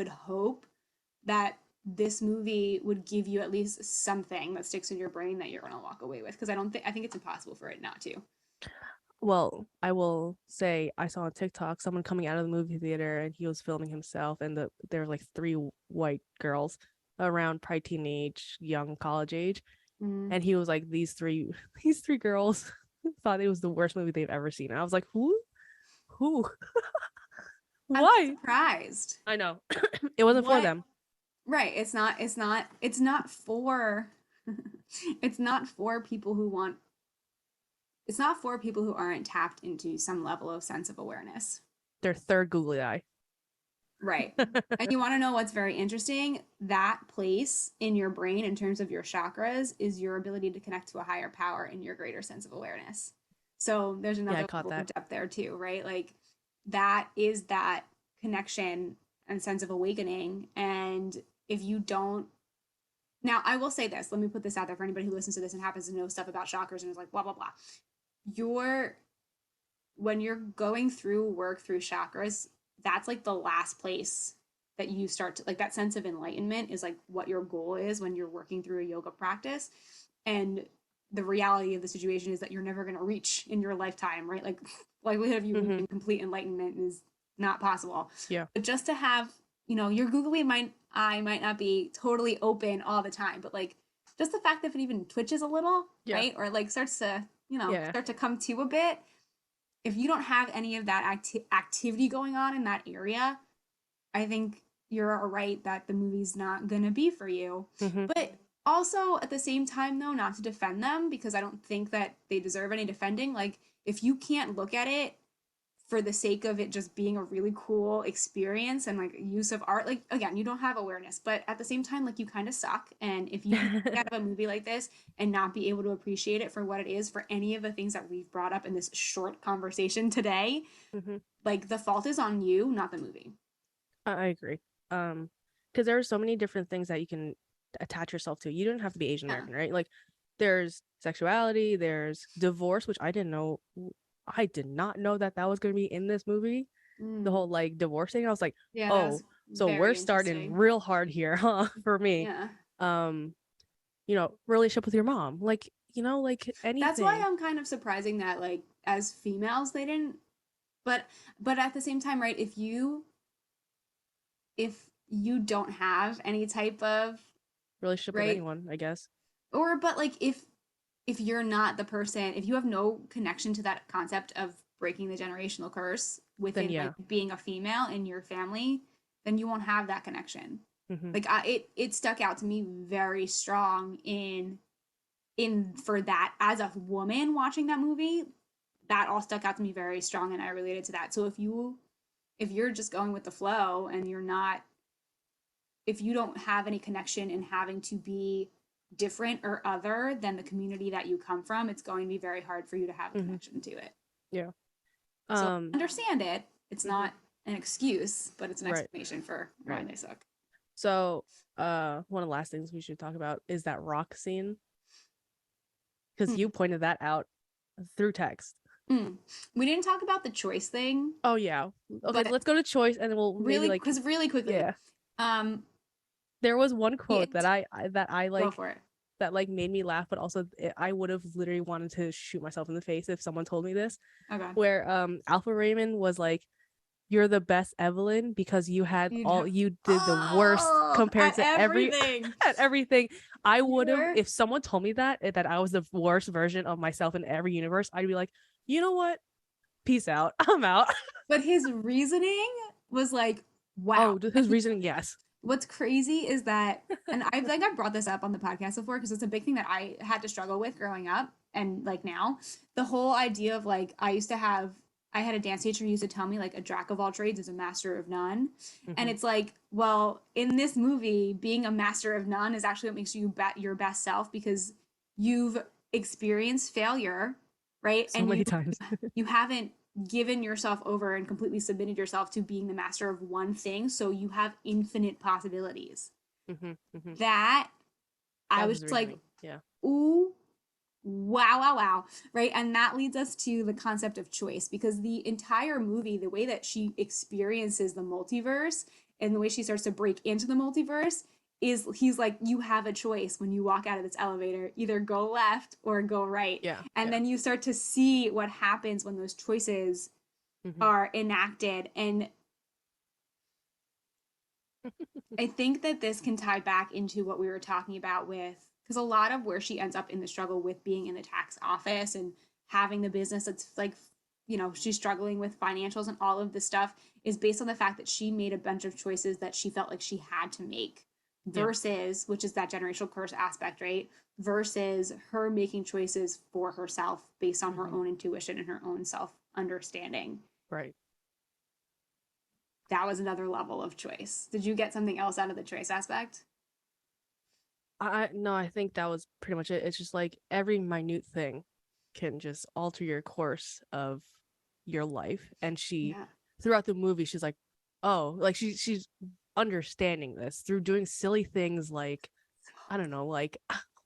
hope that this movie would give you at least something that sticks in your brain that you're gonna walk away with. Because I think it's impossible for it not to. Well, I will say I saw on TikTok someone coming out of the movie theater and he was filming himself, and there were like three white girls around probably teenage, young college age, Mm. and he was like, these three girls thought it was the worst movie they've ever seen. And I was like, who? I'm Why? surprised. I know. It wasn't for them. Right. It's not for it's not for people who want it's not for people who aren't tapped into some level of sense of awareness. Their third googly eye. Right. And you want to know what's very interesting? That place in your brain in terms of your chakras is your ability to connect to a higher power and your greater sense of awareness. So there's another level of depth there too, right? Like that is that connection and sense of awakening. And if you don't, now I will say this, let me put this out there for anybody who listens to this and happens to know stuff about chakras and is like, blah, blah, blah. When you're going through work through chakras, that's like the last place that you start to, like, that sense of enlightenment is like what your goal is when you're working through a yoga practice. And the reality of the situation is that you're never going to reach in your lifetime, right? Like likelihood of you reaching complete enlightenment is not possible. Yeah. But just to have, your googly eye might not be totally open all the time, but like just the fact that if it even twitches a little, right? Or like starts to, start to come to a bit. If you don't have any of that activity going on in that area, I think you're right that the movie's not going to be for you. But also at the same time, though, not to defend them, because I don't think that they deserve any defending. Like, if you can't look at it for the sake of it just being a really cool experience and like use of art, like, again, you don't have awareness, but at the same time, like, you kind of suck. And if you get out of a movie like this and not be able to appreciate it for what it is, for any of the things that we've brought up in this short conversation today, like, the fault is on you, not the movie. I agree. Because there are so many different things that you can attach yourself to. You don't have to be Asian American, right? Like, there's sexuality, there's divorce, which I did not know that was going to be in this movie. The whole like divorce thing. I was like, so we're starting real hard here, huh? For me. Relationship with your mom, like anything. That's why I'm kind of surprising that, like, as females they didn't, but at the same time, right, if you don't have any type of relationship with anyone, I guess, but like if you're not the person, if you have no connection to that concept of breaking the generational curse within like being a female in your family, then you won't have that connection. Like it stuck out to me very strong in for that, as a woman watching that movie, that all stuck out to me very strong, and I related to that. So if you're just going with the flow and if you don't have any connection in having to be different or other than the community that you come from, it's going to be very hard for you to have a connection to it. Yeah. So understand it. It's not an excuse, but it's an explanation for why they suck. So one of the last things we should talk about is that rock scene, because you pointed that out through text. We didn't talk about the choice thing. Oh yeah. Okay, so let's go to choice, and then we'll really quickly. Yeah. There was one quote that I like, go for it, that like made me laugh, but also I would have literally wanted to shoot myself in the face if someone told me this. Okay. Where Alpha Raymond was like, "You're the best, Evelyn, because you did the worst compared to everything." At everything. I would have, if someone told me that I was the worst version of myself in every universe, I'd be like, you know what? Peace out. I'm out. But his reasoning was like, wow. Oh, his reasoning, yes. What's crazy is that, and I think I've brought this up on the podcast before because it's a big thing that I had to struggle with growing up, and like now, the whole idea of like I had a dance teacher who used to tell me like a jack of all trades is a master of none. And Mm-hmm. it's like, well, in this movie, being a master of none is actually what makes you your best self because you've experienced failure, right? So And many times. you haven't given yourself over and completely submitted yourself to being the master of one thing, so you have infinite possibilities. Mm-hmm. Mm-hmm. That I That was was the just like, reasoning. Yeah. ooh, wow, wow, wow. Right. And that leads us to the concept of choice because the entire movie, the way that she experiences the multiverse and the way she starts to break into the multiverse is he's like, you have a choice when you walk out of this elevator, either go left or go right. Yeah. And Yeah. then you start to see what happens when those choices Mm-hmm. are enacted. And I think that this can tie back into what we were talking about with because a lot of where she ends up in the struggle with being in the tax office and having the business that's like, you know, she's struggling with financials and all of this stuff is based on the fact that she made a bunch of choices that she felt like she had to make Yeah. versus, which is that generational curse aspect, right? Versus her making choices for herself based on her Mm-hmm. own intuition and her own self understanding. Right. That was another level of choice. Did you get something else out of the choice aspect? I no, I think that was pretty much it. It's just like every minute thing can just alter your course of your life. And she Yeah. throughout the movie, she's like, oh, like she's understanding this through doing silly things like I don't know, like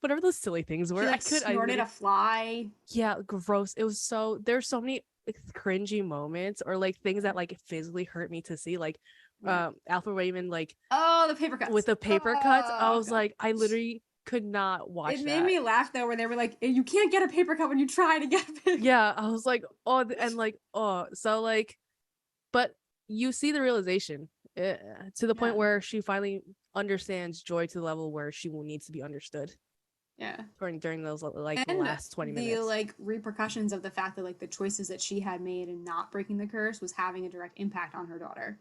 whatever those silly things She were. like I snorted a literally fly. yeah, gross. It was so there's so many like, cringy moments or like things that like physically hurt me to see. Like Yeah. Alpha Raymond like Oh, the paper with cuts. the paper cuts. I Oh was god. like, I literally could not It watch made that. me laugh though, where they were like, "You can't get a paper cut when you try to get a paper." Yeah, I was like, oh, and like, oh, so like, but you see the realization to the point Yeah, where she finally understands Joy to the level where she will need to be understood yeah. during those like And last 20 the minutes. like repercussions of the fact that like the choices that she had made and not breaking the curse was having a direct impact on her daughter.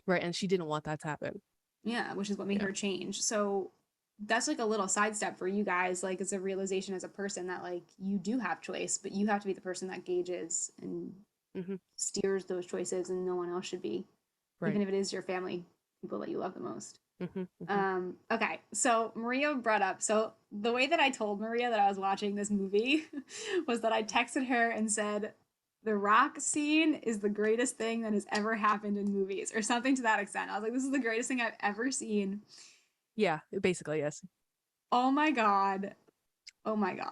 Right, and she didn't want that to happen. Yeah, which is what made Yeah. her change. So that's like a little sidestep for you guys. Like it's a realization as a person that like you do have choice, but you have to be the person that gauges and Hmm. steers those choices, and no one else should be, even Right. if it is your family, people that you love the most. Hmm. Hmm. Okay, so Maria brought up, so the way that I told Maria that I was watching this movie was that I texted her and said, the rock scene is the greatest thing that has ever happened in movies, or something to that extent. I was like, this is the greatest thing I've ever seen. Yeah, basically, yes. Oh my God. Oh my God.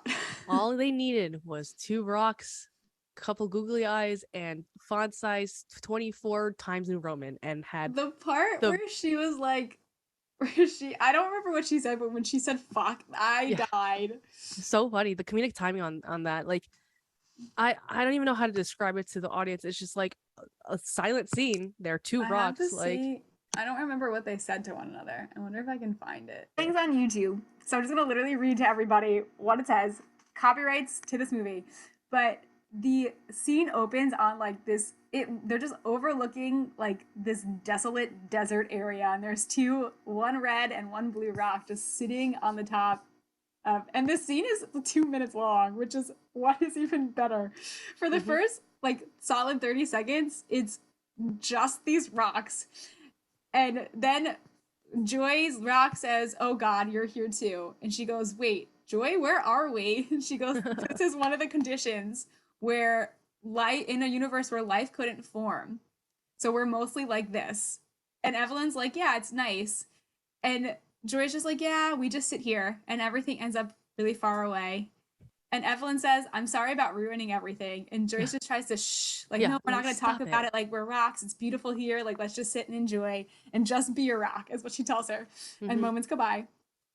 All they needed was two rocks, couple googly eyes, and font size 24 times New Roman, and had The part the where she was like, where she, I don't remember what she said, but when she said fuck, I yeah, died. so funny. The comedic timing on that, like I don't even know how to describe it to the audience. It's just like a silent scene. There are two I have to rocks, like see. I don't remember what they said to one another. I wonder if I can find it. Things on YouTube. So I'm just gonna literally read to everybody what it says. Copyrights to this movie, but the scene opens on like this. They're just overlooking like this desolate desert area, and there's two, one red and one blue rock, just sitting on the top. And this scene is 2 minutes long, which is what is even better. For the mhm. first like solid 30 seconds, it's just these rocks. And then Joy's rock says, "Oh God, you're here too." And she goes, "Wait, Joy, where are we?" And she goes, "This is one of the conditions where life in a universe where life couldn't form. So we're mostly like this." And Evelyn's like, "Yeah, it's nice." And Joy's just like, "Yeah, we just sit here and everything ends up really far away." And Evelyn says, "I'm sorry about ruining everything." And Joyce just tries to shh, like, Yeah, "No, we're not like going to talk stop about it. it. Like, we're rocks. It's beautiful here. Like, let's just sit and enjoy and just be a rock," is what she tells her. And Hmm. moments go by.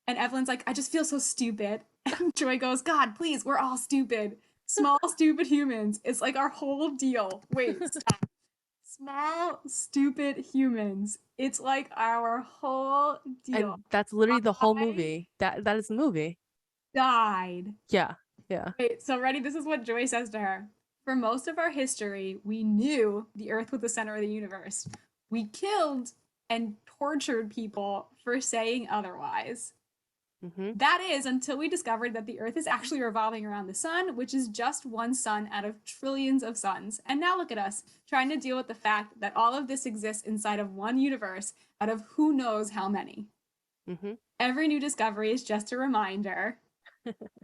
And Evelyn's like, "I just feel so stupid." And Joy goes, "God, please, we're all stupid. Small, stupid humans. It's like our whole deal." Wait, stop. Small, stupid humans. It's like our whole deal. And that's literally the whole I movie. That is the movie. died. Yeah, yeah. Wait, so ready? This is what Joy says to her. "For most of our history, we knew the Earth was the center of the universe. We killed and tortured people for saying otherwise." That is until we discovered that the Earth is actually revolving around the sun, which is just one sun out of trillions of suns. And now look at us, trying to deal with the fact that all of this exists inside of one universe out of who knows how many. Every new discovery is just a reminder.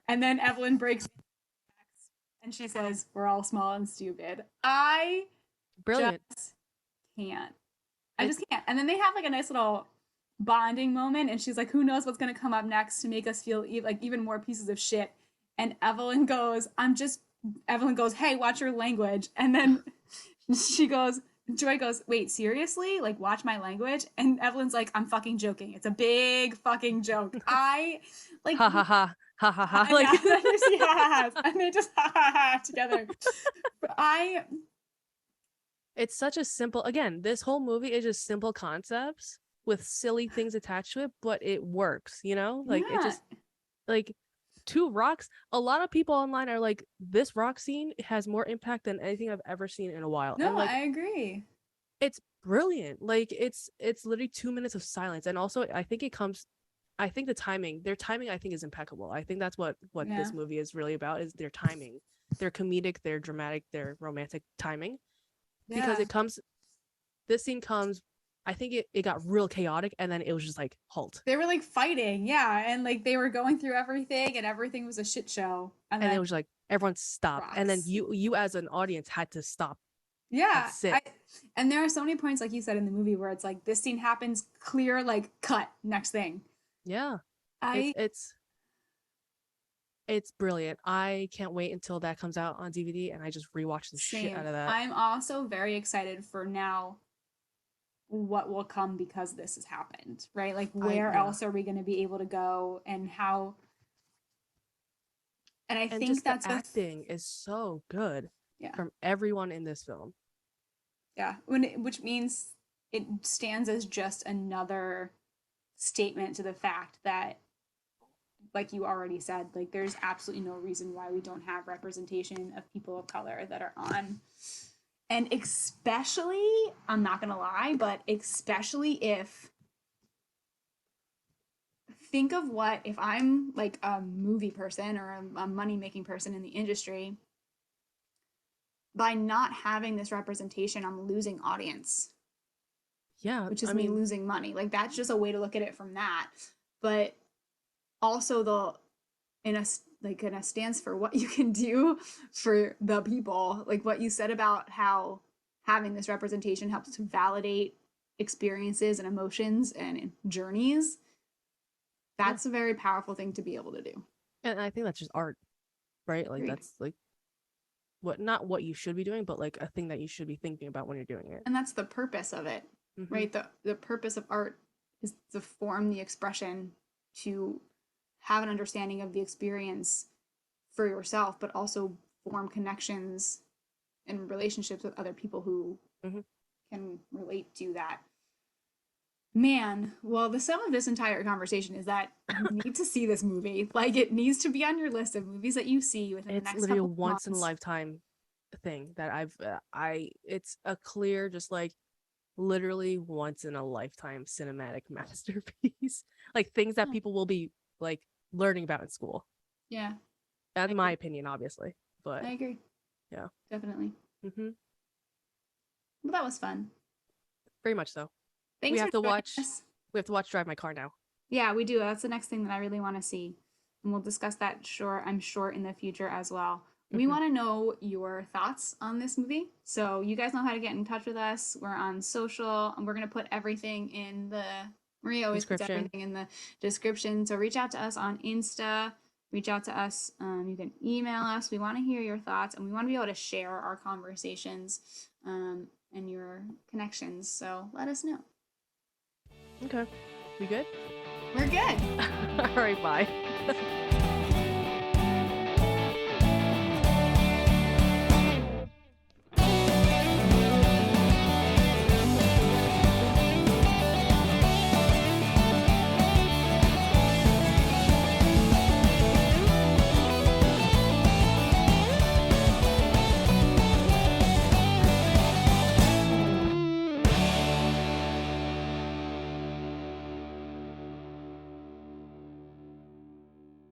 And then Evelyn breaks and she says, "We're all small and stupid." I Brilliant. just can't. I just can't. And then they have like a nice little bonding moment, and she's like, "Who knows what's gonna come up next to make us feel like even more pieces of shit?" And Evelyn goes, "Hey, watch your language." And then Joy goes, "Wait, seriously? Like, watch my language?" And Evelyn's like, "I'm fucking joking. It's a big fucking joke." I like ha ha ha ha ha ha. Like, you see ha-ha-has, and they just ha-ha-ha together. It's such a simple, again, this whole movie is just simple concepts with silly things attached to it, but it works, you know? Like, it just, like, two rocks. A lot of people online are like, this rock scene has more impact than anything I've ever seen in a while. No, and like, I agree. It's brilliant. Like, it's literally 2 minutes of silence. And also, I think the timing, their timing, I think, is impeccable. I think that's what this movie is really about, is their timing, their comedic, their dramatic, their romantic timing. Because this scene comes, I think it got real chaotic, and then it was just like, halt. They were like fighting, and like they were going through everything, and everything was a shit show. And it was like, everyone stopped. Rocks. And then you as an audience had to stop. Yeah. And there are so many points, like you said in the movie, where it's like, this scene happens, clear, like, cut, next thing. Yeah. It's brilliant. I can't wait until that comes out on DVD and I just rewatch the shit out of that. I'm also very excited for now what will come because this has happened, right? Like, where else are we going to be able to go, and how? And I think that's the acting is so good from everyone in this film. Yeah, which means it stands as just another statement to the fact that, like you already said, like, there's absolutely no reason why we don't have representation of people of color that are on. And especially, I'm not gonna lie, but especially think of if I'm like a movie person or a money-making person in the industry, by not having this representation, I'm losing audience. Yeah. Which is me losing money. Like, that's just a way to look at it from that. But also in a stance for what you can do for the people, like what you said about how having this representation helps to validate experiences and emotions and journeys. That's a very powerful thing to be able to do. And I think that's just art, right? Like, that's like not what you should be doing, but like a thing that you should be thinking about when you're doing it. And that's the purpose of it, right? The purpose of art is to form the expression, to have an understanding of the experience for yourself, but also form connections and relationships with other people who can relate to that. Man, well, the sum of this entire conversation is that you need to see this movie. Like, it needs to be on your list of movies that you see within the next couple of months. It's literally a once in a lifetime thing that it's a clear, just like, literally once in a lifetime cinematic masterpiece. Like, things that people will be like learning about in school. Yeah. That's my opinion, obviously. But I agree. Yeah. Definitely. Well, that was fun. Very much so. Thanks. We have to watch Drive My Car now. Yeah, we do. That's the next thing that I really want to see. And we'll discuss that, I'm sure, in the future as well. We want to know your thoughts on this movie. So you guys know how to get in touch with us. We're on social, and we're going to put everything in the... Maria always puts everything in the description. So reach out to us on Insta. Reach out to us. You can email us. We want to hear your thoughts, and we want to be able to share our conversations and your connections. So let us know. Okay. We good? We're good. All right, bye.